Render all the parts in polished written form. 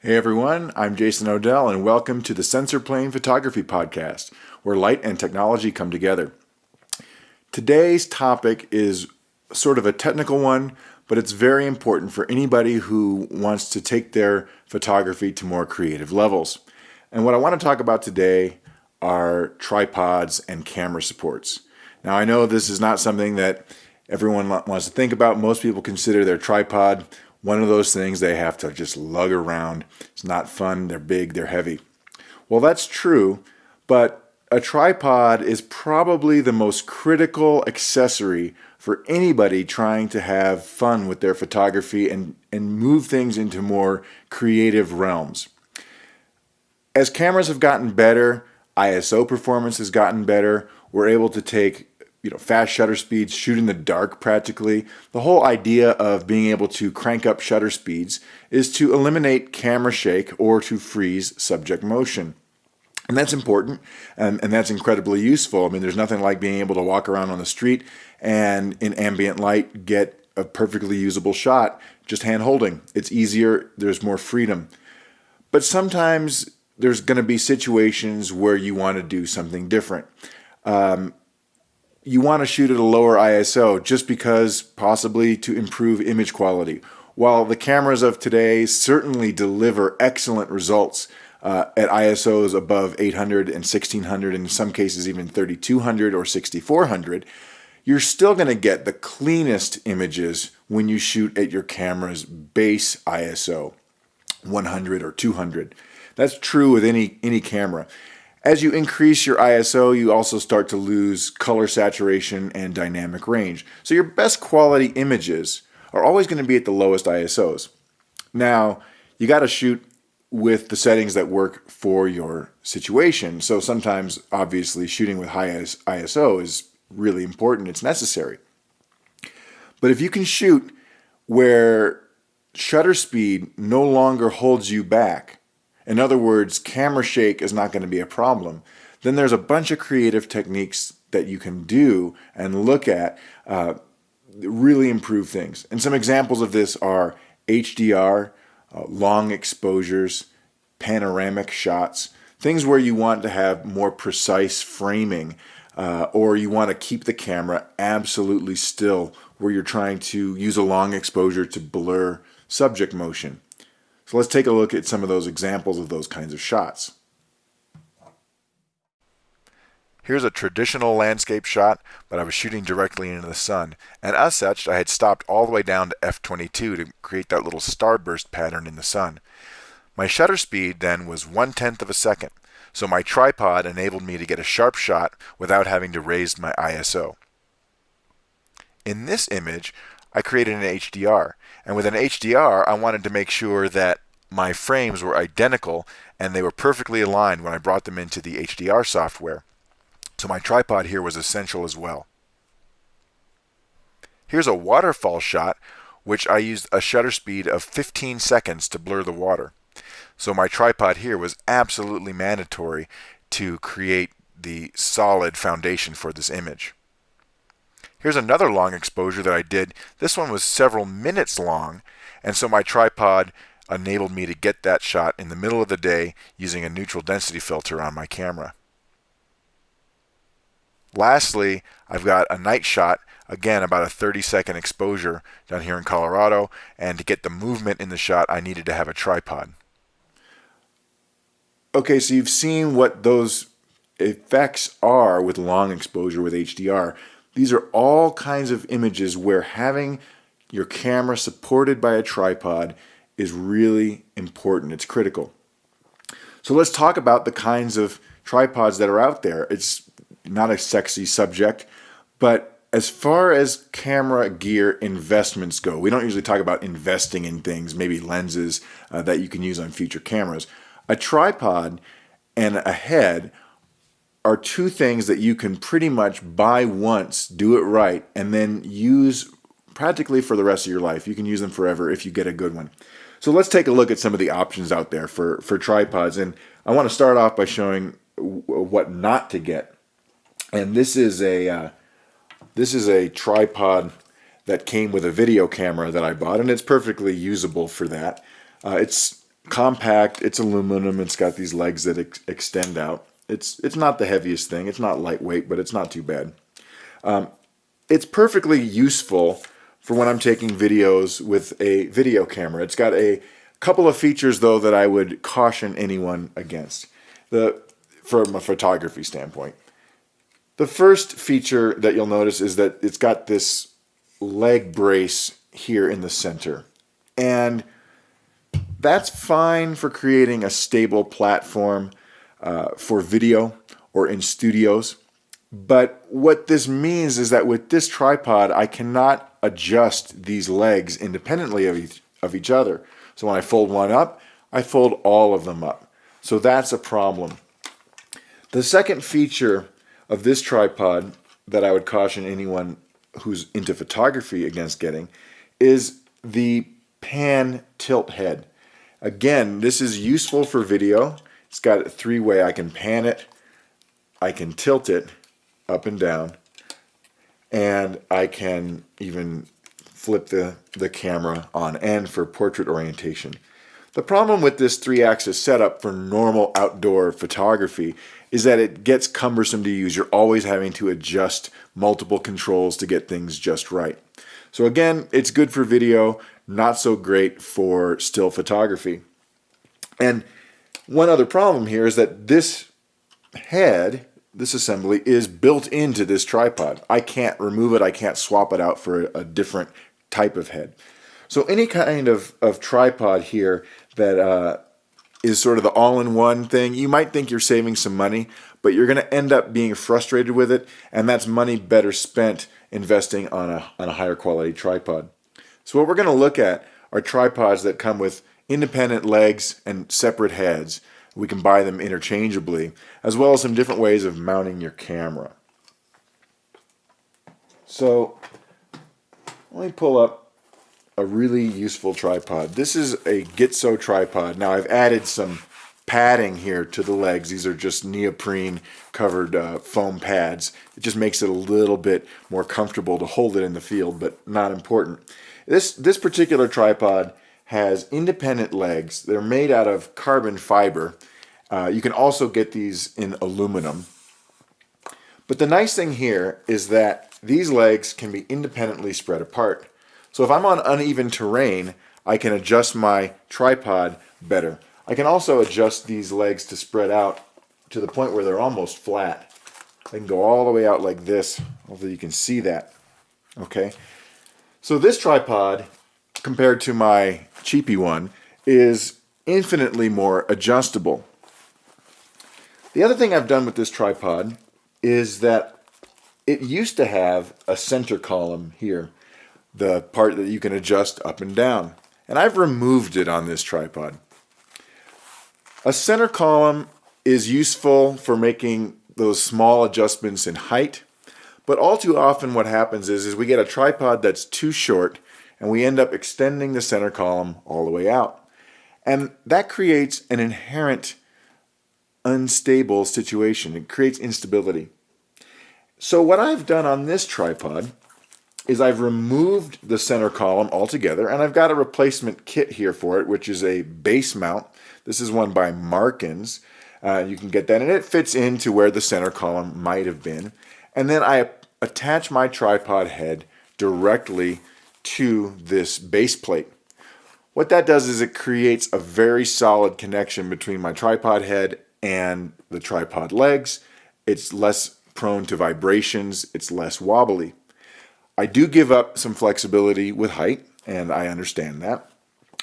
Hey everyone, I'm Jason Odell and welcome to the Sensor Plane Photography Podcast, where light and technology come together. Today's topic is sort of a technical one, but it's very important for anybody who wants to take their photography to more creative levels. And what I want to talk about today are tripods and camera supports. Now I know this is not something that everyone wants to think about. Most people consider their tripod one of those things they have to just lug around. It's not fun, they're big, they're heavy. Well, that's true, but a tripod is probably the most critical accessory for anybody trying to have fun with their photography and move things into more creative realms. As cameras have gotten better, ISO performance has gotten better, we're able to take fast shutter speeds, shoot in the dark practically. The whole idea of being able to crank up shutter speeds is to eliminate camera shake or to freeze subject motion. And that's important and that's incredibly useful. I mean, there's nothing like being able to walk around on the street and in ambient light get a perfectly usable shot just hand holding. It's easier, there's more freedom. But sometimes there's going to be situations where you want to do something different. You want to shoot at a lower ISO just because possibly to improve image quality. While the cameras of today certainly deliver excellent results at ISOs above 800 and 1600, in some cases even 3200 or 6400, you're still going to get the cleanest images when you shoot at your camera's base ISO, 100 or 200. That's true with any camera. As you increase your ISO, you also start to lose color saturation and dynamic range. So your best quality images are always going to be at the lowest ISOs. Now, you got to shoot with the settings that work for your situation. So sometimes, obviously, shooting with high ISO is really important. It's necessary. But if you can shoot where shutter speed no longer holds you back, in other words, camera shake is not going to be a problem, then there's a bunch of creative techniques that you can do and look at really improve things. And some examples of this are HDR, long exposures, panoramic shots, things where you want to have more precise framing or you want to keep the camera absolutely still where you're trying to use a long exposure to blur subject motion. So let's take a look at some of those examples of those kinds of shots. Here's a traditional landscape shot, but I was shooting directly into the sun, and as such I had stopped all the way down to f22 to create that little starburst pattern in the sun. My shutter speed then was 1/10 of a second, so my tripod enabled me to get a sharp shot without having to raise my ISO. In this image, I created an HDR, and with an HDR I wanted to make sure that my frames were identical and they were perfectly aligned when I brought them into the HDR software. So my tripod here was essential as well. Here's a waterfall shot which I used a shutter speed of 15 seconds to blur the water. So my tripod here was absolutely mandatory to create the solid foundation for this image. Here's another long exposure that I did. This one was several minutes long, and so my tripod enabled me to get that shot in the middle of the day using a neutral density filter on my camera. Lastly, I've got a night shot, again about a 30-second exposure down here in Colorado, and to get the movement in the shot I needed to have a tripod. Okay, so you've seen what those effects are with long exposure with HDR. These are all kinds of images where having your camera supported by a tripod is really important. It's critical. So let's talk about the kinds of tripods that are out there. It's not a sexy subject, but as far as camera gear investments go, we don't usually talk about investing in things, maybe lenses that you can use on future cameras. A tripod and a head are two things that you can pretty much buy once, do it right, and then use practically for the rest of your life. You can use them forever if you get a good one. So let's take a look at some of the options out there for tripods. And I want to start off by showing what not to get. And this is a tripod that came with a video camera that I bought, and it's perfectly usable for that. It's compact. It's aluminum. It's got these legs that extend out. It's not the heaviest thing. It's not lightweight, but it's not too bad. It's perfectly useful for when I'm taking videos with a video camera. It's got a couple of features, though, that I would caution anyone against from a photography standpoint. The first feature that you'll notice is that it's got this leg brace here in the center. And that's fine for creating a stable platform for video or in studios. But what this means is that with this tripod, I cannot adjust these legs independently of each other. So when I fold one up, I fold all of them up. So that's a problem. The second feature of this tripod that I would caution anyone who's into photography against getting is the pan tilt head. Again, this is useful for video. It's got a three-way. I can pan it, I can tilt it up and down, and I can even flip the camera on end for portrait orientation. The problem with this 3-axis setup for normal outdoor photography is that it gets cumbersome to use. You're always having to adjust multiple controls to get things just right. So again, it's good for video, not so great for still photography. And one other problem here is that this head, this assembly, is built into this tripod. I can't remove it. I can't swap it out for a different type of head. So any kind of tripod here that is sort of the all-in-one thing, you might think you're saving some money, but you're going to end up being frustrated with it, and that's money better spent investing on a higher quality tripod. So what we're going to look at are tripods that come with independent legs and separate heads. We can buy them interchangeably, as well as some different ways of mounting your camera. So let me pull up a really useful tripod. This is a Gitso tripod. Now I've added some padding here to the legs. These are just neoprene covered foam pads. It just makes it a little bit more comfortable to hold it in the field, but not important. This particular tripod has independent legs. They're made out of carbon fiber. You can also get these in aluminum. But the nice thing here is that these legs can be independently spread apart. So if I'm on uneven terrain, I can adjust my tripod better. I can also adjust these legs to spread out to the point where they're almost flat. They can go all the way out like this, although you can see that. Okay. So this tripod, compared to my cheapy one, is infinitely more adjustable. The other thing I've done with this tripod is that it used to have a center column here, the part that you can adjust up and down. And I've removed it on this tripod. A center column is useful for making those small adjustments in height, but all too often what happens is we get a tripod that's too short and we end up extending the center column all the way out. And that creates an inherent unstable situation. It creates instability. So what I've done on this tripod is I've removed the center column altogether, and I've got a replacement kit here for it, which is a base mount. This is one by Markins. You can get that, and it fits into where the center column might have been. And then I attach my tripod head directly to this base plate. What that does is it creates a very solid connection between my tripod head and the tripod legs. It's less prone to vibrations. It's less wobbly. I do give up some flexibility with height, and I understand that,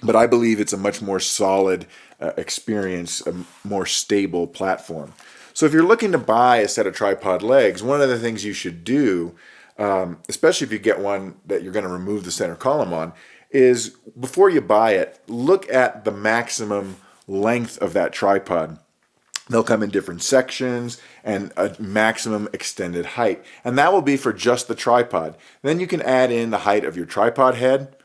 but I believe it's a much more solid experience, a more stable platform. So if you're looking to buy a set of tripod legs, one of the things you should do, especially if you get one that you're going to remove the center column on, is before you buy it, look at the maximum length of that tripod. They'll come in different sections and a maximum extended height. And that will be for just the tripod. Then you can add in the height of your tripod head.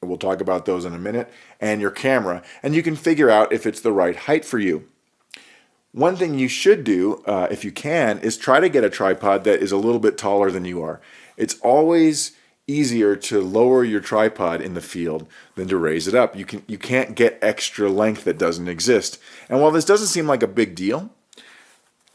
We'll talk about those in a minute. And your camera. And you can figure out if it's the right height for you. One thing you should do, if you can, is try to get a tripod that is a little bit taller than you are. It's always easier to lower your tripod in the field than to raise it up. You can't get extra length that doesn't exist. And while this doesn't seem like a big deal,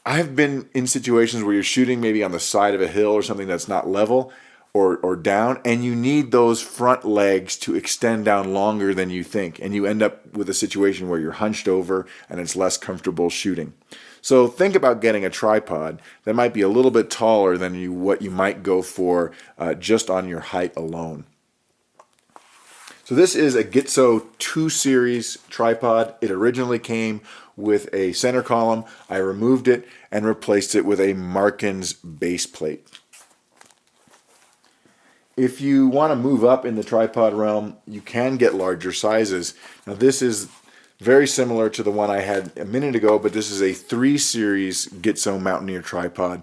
I've been in situations where you're shooting maybe on the side of a hill or something that's not level or down, and you need those front legs to extend down longer than you think, and you end up with a situation where you're hunched over and it's less comfortable shooting. So think about getting a tripod that might be a little bit taller than what you might go for just on your height alone. So this is a Gitzo 2 Series tripod. It originally came with a center column. I removed it and replaced it with a Markins base plate. If you want to move up in the tripod realm, you can get larger sizes. Now this is very similar to the one I had a minute ago, but this is a 3 Series Gitzo Mountaineer tripod,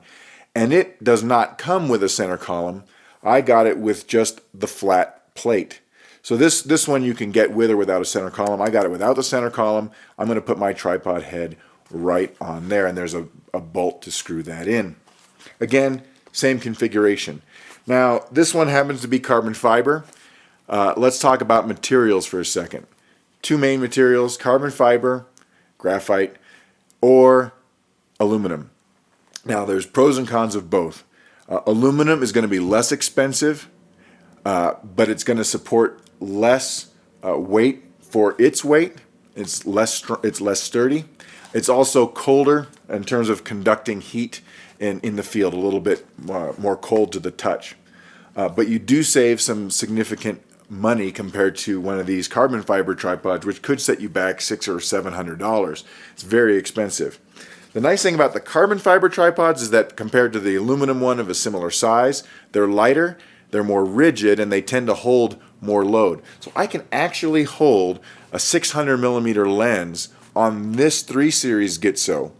and it does not come with a center column. I got it with just the flat plate. So this one you can get with or without a center column. I got it without the center column. I'm going to put my tripod head right on there, and there's a bolt to screw that in. Again, same configuration. Now, this one happens to be carbon fiber. Let's talk about materials for a second. Two main materials: carbon fiber, graphite, or aluminum. Now, there's pros and cons of both. Aluminum is going to be less expensive, but it's going to support less weight for its weight. It's less sturdy. It's also colder in terms of conducting heat in the field, a little bit more cold to the touch. But you do save some significant money compared to one of these carbon fiber tripods, which could set you back $600 or $700. It's very expensive. The nice thing about the carbon fiber tripods is that compared to the aluminum one of a similar size, they're lighter, they're more rigid, and they tend to hold more load. So I can actually hold a 600 millimeter lens on this 3 Series Gitzo,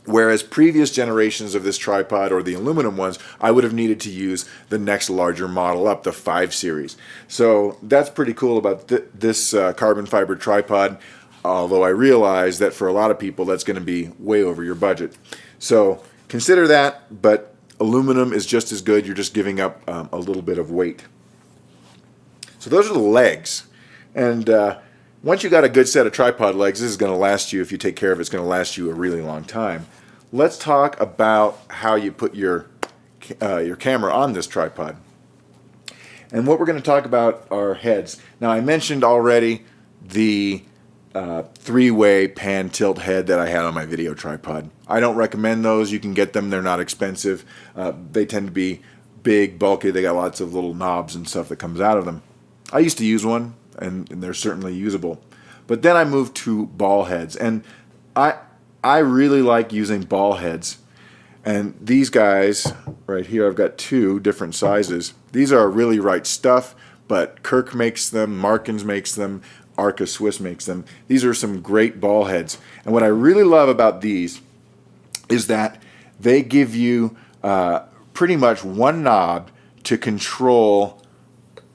whereas previous generations of this tripod, or the aluminum ones, I would have needed to use the next larger model up, the 5 Series. So that's pretty cool about this carbon fiber tripod, although I realize that for a lot of people that's going to be way over your budget. So consider that, but aluminum is just as good. You're just giving up a little bit of weight. So those are the legs. And once you got a good set of tripod legs, this is going to last you, if you take care of it, it's going to last you a really long time. Let's talk about how you put your camera on this tripod. And what we're going to talk about are heads. Now, I mentioned already the 3-way pan tilt head that I had on my video tripod. I don't recommend those. You can get them. They're not expensive. They tend to be big, bulky. They got lots of little knobs and stuff that comes out of them. I used to use one, and they're certainly usable. But then I moved to ball heads, and I really like using ball heads. And these guys right here, I've got 2 different sizes. These are really right stuff, but Kirk makes them, Markins makes them, Arca Swiss makes them. These are some great ball heads. And what I really love about these is that they give you pretty much one knob to control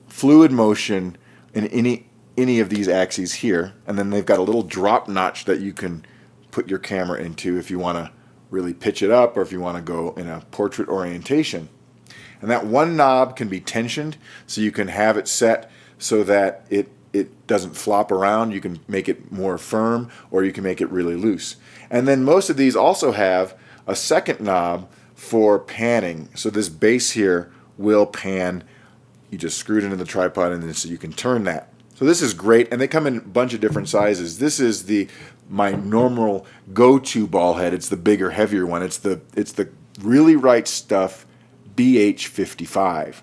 fluid motion in any of these axes here, and then they've got a little drop notch that you can put your camera into if you want to really pitch it up or if you want to go in a portrait orientation. And that one knob can be tensioned, so you can have it set so that it doesn't flop around. You can make it more firm, or you can make it really loose. And then most of these also have a second knob for panning. So this base here will pan. You just screw it into the tripod, and then so you can turn that. So this is great, and they come in a bunch of different sizes. This is my normal go-to ball head. It's the bigger, heavier one. It's the really right stuff BH55.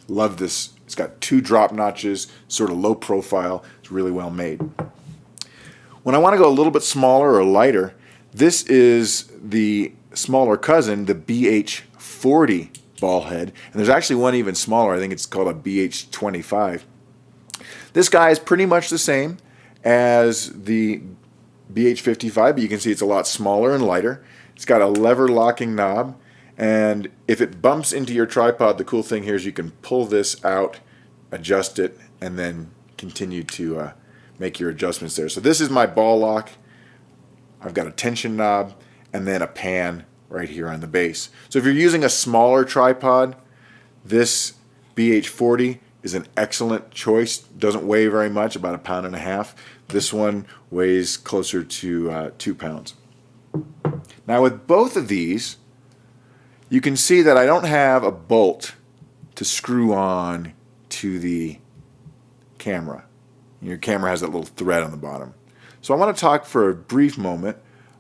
Love this. It's got 2 drop notches, sort of low profile. It's really well made. When I want to go a little bit smaller or lighter, this is the smaller cousin, the BH40 ball head, and there's actually one even smaller. I think it's called a BH25. This guy is pretty much the same as the BH55, but you can see it's a lot smaller and lighter. It's got a lever locking knob, and if it bumps into your tripod, the cool thing here is you can pull this out, adjust it, and then continue to make your adjustments there. So this is my ball lock. I've got a tension knob and then a pan right here on the base. So if you're using a smaller tripod, this BH40 is an excellent choice. Doesn't weigh very much, about 1.5 pounds. This one weighs closer to 2 pounds. Now with both of these, you can see that I don't have a bolt to screw on to the camera. Your camera has that little thread on the bottom. So I want to talk for a brief moment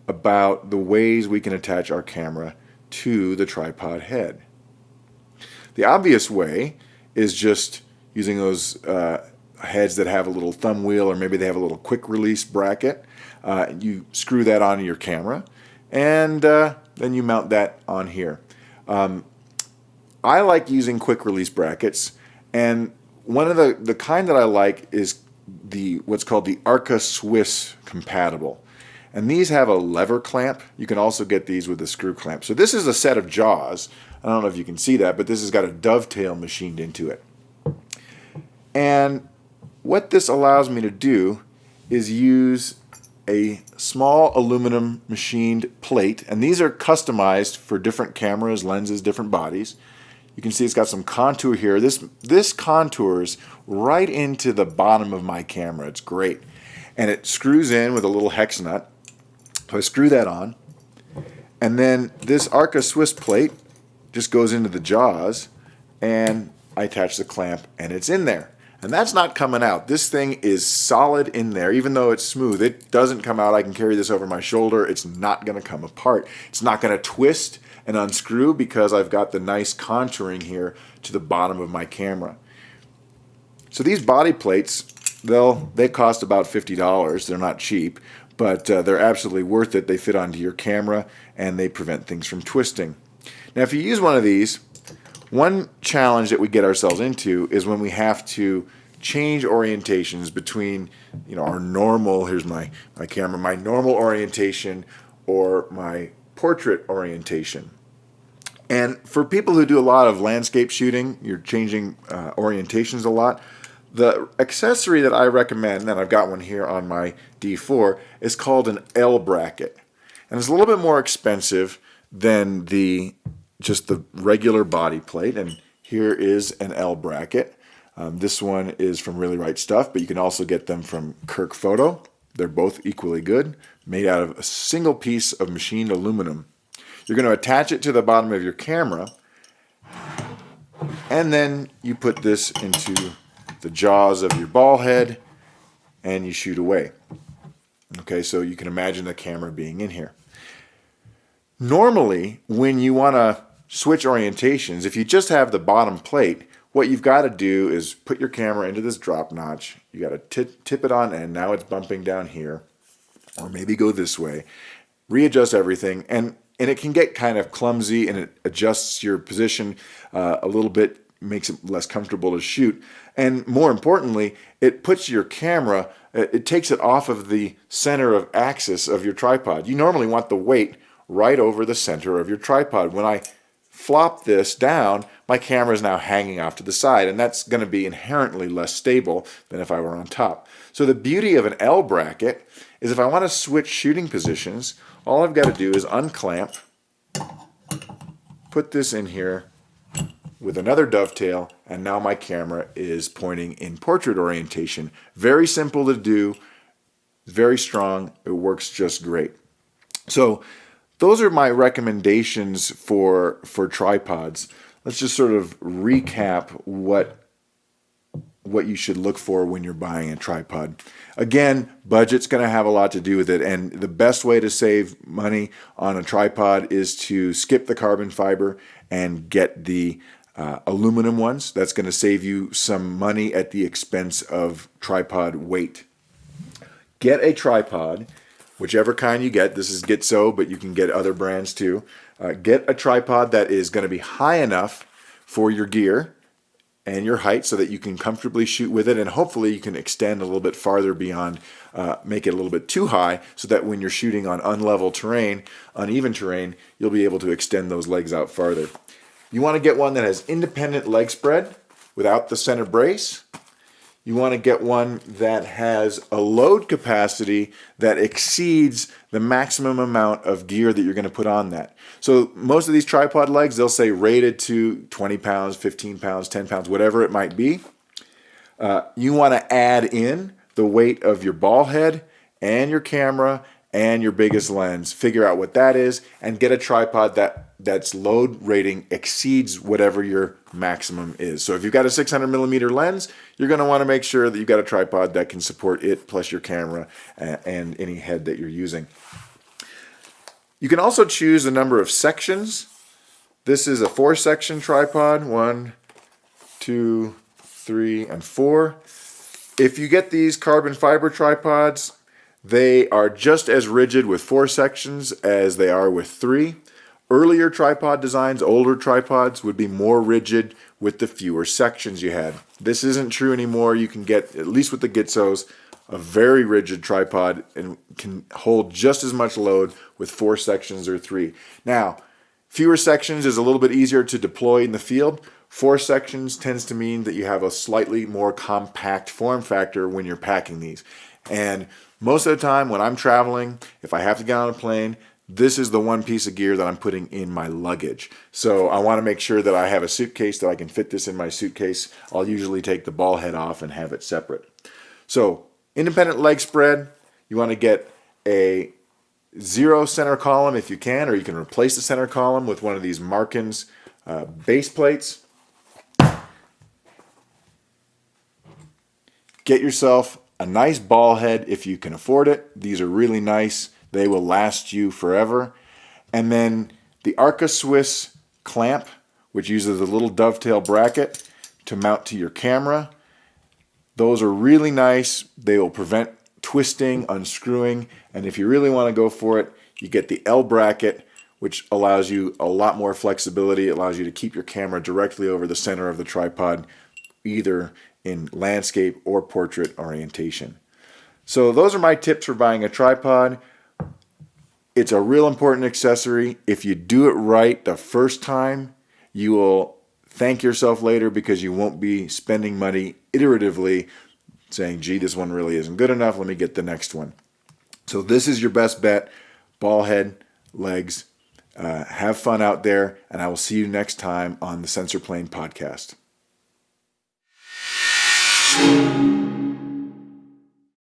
about the ways we can attach our camera to the tripod head. The obvious way is just using those heads that have a little thumb wheel, or maybe they have a little quick release bracket. You screw that onto your camera, and then you mount that on here. I like using quick release brackets, and one of the kind that I like is what's called the Arca Swiss compatible. And these have a lever clamp. You can also get these with a screw clamp. So this is a set of jaws. I don't know if you can see that, but this has got a dovetail machined into it. And what this allows me to do is use a small aluminum machined plate, and these are customized for different cameras, lenses, different bodies. You can see it's got some contour here. This contours right into the bottom of my camera. It's great. And it screws in with a little hex nut. So I screw that on, and then this Arca Swiss plate just goes into the jaws, and I attach the clamp, and it's in there. And that's not coming out. This thing is solid in there. Even though it's smooth, it doesn't come out. I can carry this over my shoulder. It's not going to come apart. It's not going to twist and unscrew because I've got the nice contouring here to the bottom of my camera. So these body plates, they cost about $50. They're not cheap, but they're absolutely worth it. They fit onto your camera, and they prevent things from twisting. Now, if you use one of these, one challenge that we get ourselves into is when we have to change orientations between, our normal, here's my camera, my normal orientation or my portrait orientation. And for people who do a lot of landscape shooting, you're changing orientations a lot. The accessory that I recommend, and I've got one here on my D4, is called an L bracket. And it's a little bit more expensive than just the regular body plate. And here is an L bracket. This one is from Really Right Stuff, but you can also get them from Kirk Photo. They're both equally good, made out of a single piece of machined aluminum. You're going to attach it to the bottom of your camera, and then you put this into the jaws of your ball head, and you shoot away. Okay, so you can imagine the camera being in here. Normally, when you want to switch orientations, if you just have the bottom plate, what you've got to do is put your camera into this drop notch. You got to tip it on end. Now it's bumping down here, or maybe go this way. Readjust everything, and it can get kind of clumsy, and it adjusts your position a little bit, makes it less comfortable to shoot. And more importantly, it puts your camera, it takes it off of the center of axis of your tripod. You normally want the weight right over the center of your tripod. When I flop this down, my camera is now hanging off to the side, and that's going to be inherently less stable than if I were on top. So the beauty of an L bracket is if I want to switch shooting positions, all I've got to do is unclamp, put this in here with another dovetail, and now my camera is pointing in portrait orientation. Very simple to do, very strong, it works just great. So those are my recommendations for tripods. Let's just sort of recap what you should look for when you're buying a tripod. Again, budget's going to have a lot to do with it, and the best way to save money on a tripod is to skip the carbon fiber and get the aluminum ones. That's going to save you some money at the expense of tripod weight. Get a tripod, whichever kind you get. This is Gitzo, but you can get other brands too. Get a tripod that is going to be high enough for your gear and your height so that you can comfortably shoot with it, and hopefully you can extend a little bit farther beyond, make it a little bit too high so that when you're shooting on unlevel terrain, uneven terrain, you'll be able to extend those legs out farther. You want to get one that has independent leg spread without the center brace. you want to get one that has a load capacity that exceeds the maximum amount of gear that you're going to put on that. So most of these tripod legs, they'll say rated to 20 pounds, 15 pounds, 10 pounds, whatever it might be. You want to add in the weight of your ball head and your camera and your biggest lens. Figure out what that is and get a tripod that's load rating exceeds whatever your maximum is. So if you've got a 600 millimeter lens, you're going to want to make sure that you've got a tripod that can support it plus your camera and any head that you're using. You can also choose a number of sections. This is a 4-section tripod, 1, 2, 3, and 4. If you get these carbon fiber tripods, they are just as rigid with 4 sections as they are with 3. Earlier tripod designs, older tripods, would be more rigid with the fewer sections you had. This isn't true anymore. You can get, at least with the Gitsos, a very rigid tripod and can hold just as much load with 4 sections or 3. Now, fewer sections is a little bit easier to deploy in the field. 4 sections tends to mean that you have a slightly more compact form factor when you're packing these. And most of the time when I'm traveling, if I have to get on a plane, this is the one piece of gear that I'm putting in my luggage. So I want to make sure that I have a suitcase that I can fit this in my suitcase. I'll usually take the ball head off and have it separate. So independent leg spread, you want to get a 0 center column if you can, or you can replace the center column with one of these Markins base plates. Get yourself a nice ball head if you can afford it. These are really nice. They will last you forever. And then the Arca Swiss clamp, which uses a little dovetail bracket to mount to your camera. Those are really nice. They will prevent twisting, unscrewing, and if you really want to go for it, you get the L bracket, which allows you a lot more flexibility. It allows you to keep your camera directly over the center of the tripod, either in landscape or portrait orientation. So those are my tips for buying a tripod. It's a real important accessory. If you do it right the first time, you will thank yourself later because you won't be spending money iteratively saying, gee, this one really isn't good enough, let me get the next one. So this is your best bet. Ball head, legs. Have fun out there, and I will see you next time on the Sensor Plane Podcast.